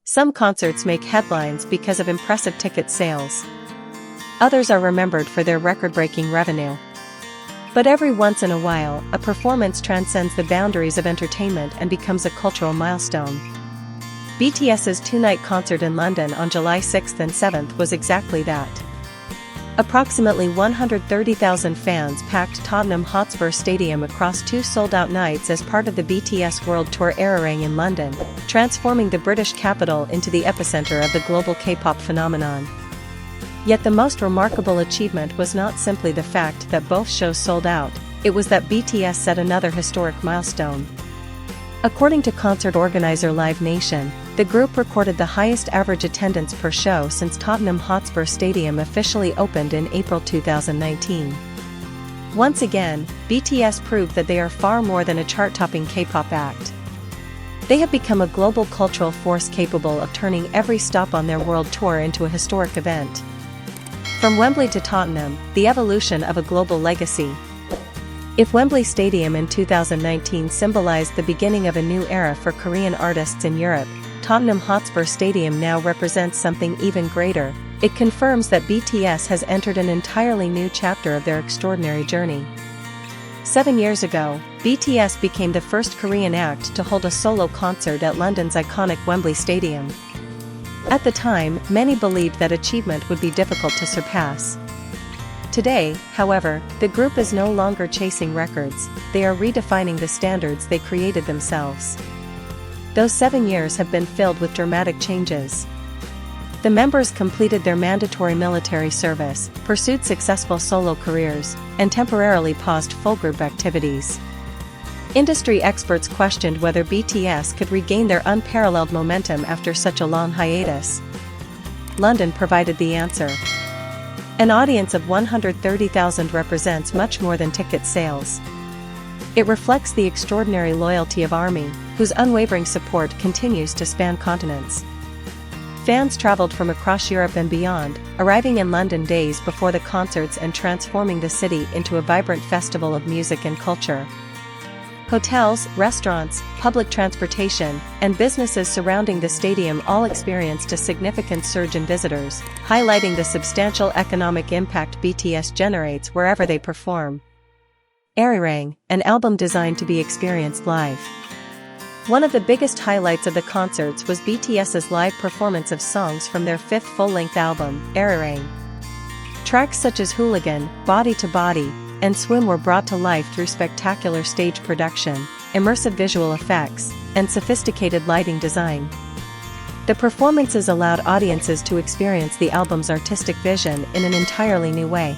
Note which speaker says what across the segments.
Speaker 1: Some concerts make headlines because of impressive ticket sales. Others are remembered for their record-breaking revenue. But every once in a while, a performance transcends the boundaries of entertainment and becomes a cultural milestone. BTS's two-night concert in London on July 6 and 7 was exactly that. Approximately 130,000 fans packed Tottenham Hotspur Stadium across two sold-out nights as part of the BTS World Tour Arirang in London, transforming the British capital into the epicenter of the global K-pop phenomenon. Yet the most remarkable achievement was not simply the fact that both shows sold out, it was that BTS set another historic milestone. According to concert organizer Live Nation, the group recorded the highest average attendance per show since Tottenham Hotspur Stadium officially opened in April 2019. Once again, BTS proved that they are far more than a chart-topping K-pop act. They have become a global cultural force capable of turning every stop on their world tour into a historic event. From Wembley to Tottenham, the evolution of a global legacy. If Wembley Stadium in 2019 symbolized the beginning of a new era for Korean artists in Europe, Tottenham Hotspur Stadium now represents something even greater. It confirms that BTS has entered an entirely new chapter of their extraordinary journey. 7 years ago, BTS became the first Korean act to hold a solo concert at London's iconic Wembley Stadium. At the time, many believed that achievement would be difficult to surpass. Today, however, the group is no longer chasing records, they are redefining the standards they created themselves. Those 7 years have been filled with dramatic changes. The members completed their mandatory military service, pursued successful solo careers, and temporarily paused full group activities. Industry experts questioned whether BTS could regain their unparalleled momentum after such a long hiatus. London provided the answer. An audience of 130,000 represents much more than ticket sales. It reflects the extraordinary loyalty of ARMY, whose unwavering support continues to span continents. Fans traveled from across Europe and beyond, arriving in London days before the concerts and transforming the city into a vibrant festival of music and culture. Hotels, restaurants, public transportation, and businesses surrounding the stadium all experienced a significant surge in visitors, highlighting the substantial economic impact BTS generates wherever they perform. Arirang, an album designed to be experienced live. One of the biggest highlights of the concerts was BTS's live performance of songs from their fifth full-length album, Arirang. Tracks such as Hooligan, Body to Body, and Swim were brought to life through spectacular stage production, immersive visual effects, and sophisticated lighting design. The performances allowed audiences to experience the album's artistic vision in an entirely new way.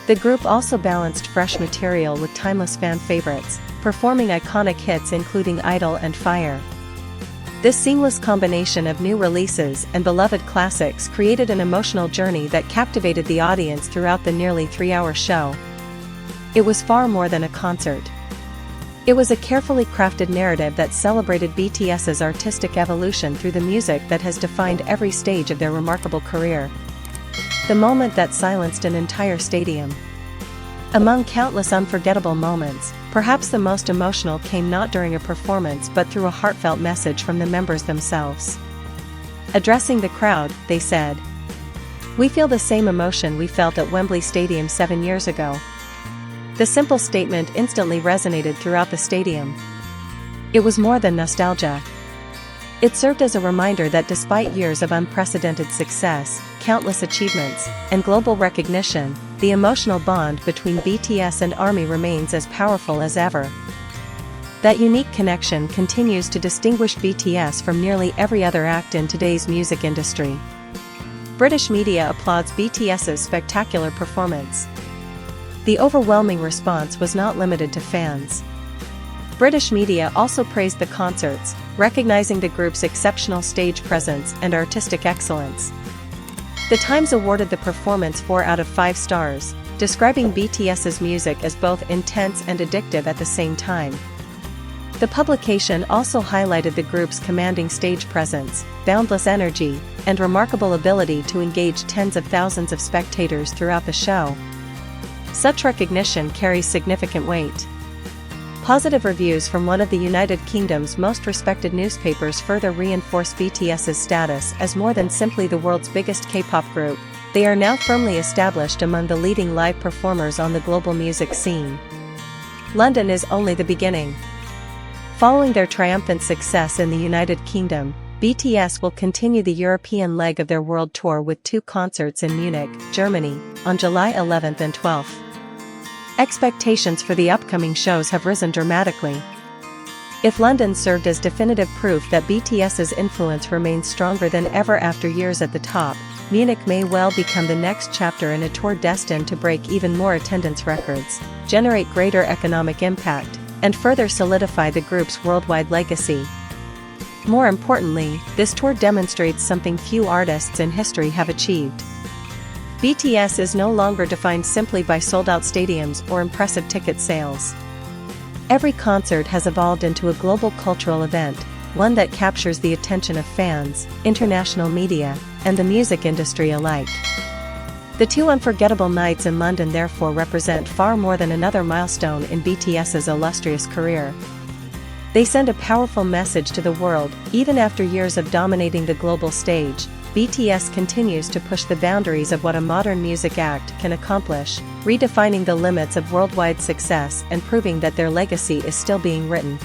Speaker 1: The group also balanced fresh material with timeless fan favorites, performing iconic hits including Idol and Fire. This seamless combination of new releases and beloved classics created an emotional journey that captivated the audience throughout the nearly 3-hour show. It was far more than a concert. It was a carefully crafted narrative that celebrated BTS's artistic evolution through the music that has defined every stage of their remarkable career. The moment that silenced an entire stadium. Among countless unforgettable moments, perhaps the most emotional came not during a performance but through a heartfelt message from the members themselves. Addressing the crowd, they said, "We feel the same emotion we felt at Wembley Stadium 7 years ago." The simple statement instantly resonated throughout the stadium. It was more than nostalgia. It served as a reminder that despite years of unprecedented success, countless achievements, and global recognition, the emotional bond between BTS and ARMY remains as powerful as ever. That unique connection continues to distinguish BTS from nearly every other act in today's music industry. British media applauds BTS's spectacular performance. The overwhelming response was not limited to fans. British media also praised the concerts, recognizing the group's exceptional stage presence and artistic excellence. The Times awarded the performance 4 out of 5 stars, describing BTS's music as both intense and addictive at the same time. The publication also highlighted the group's commanding stage presence, boundless energy, and remarkable ability to engage tens of thousands of spectators throughout the show. Such recognition carries significant weight. Positive reviews from one of the United Kingdom's most respected newspapers further reinforce BTS's status as more than simply the world's biggest K-pop group. They are now firmly established among the leading live performers on the global music scene. London is only the beginning. Following their triumphant success in the United Kingdom, BTS will continue the European leg of their world tour with 2 concerts in Munich, Germany, on July 11th and 12th. Expectations for the upcoming shows have risen dramatically. If London served as definitive proof that BTS's influence remains stronger than ever after years at the top, Munich may well become the next chapter in a tour destined to break even more attendance records, generate greater economic impact, and further solidify the group's worldwide legacy. More importantly, this tour demonstrates something few artists in history have achieved. BTS is no longer defined simply by sold-out stadiums or impressive ticket sales. Every concert has evolved into a global cultural event, one that captures the attention of fans, international media, and the music industry alike. The 2 unforgettable nights in London therefore represent far more than another milestone in BTS's illustrious career. They send a powerful message to the world. Even after years of dominating the global stage, BTS continues to push the boundaries of what a modern music act can accomplish, redefining the limits of worldwide success and proving that their legacy is still being written.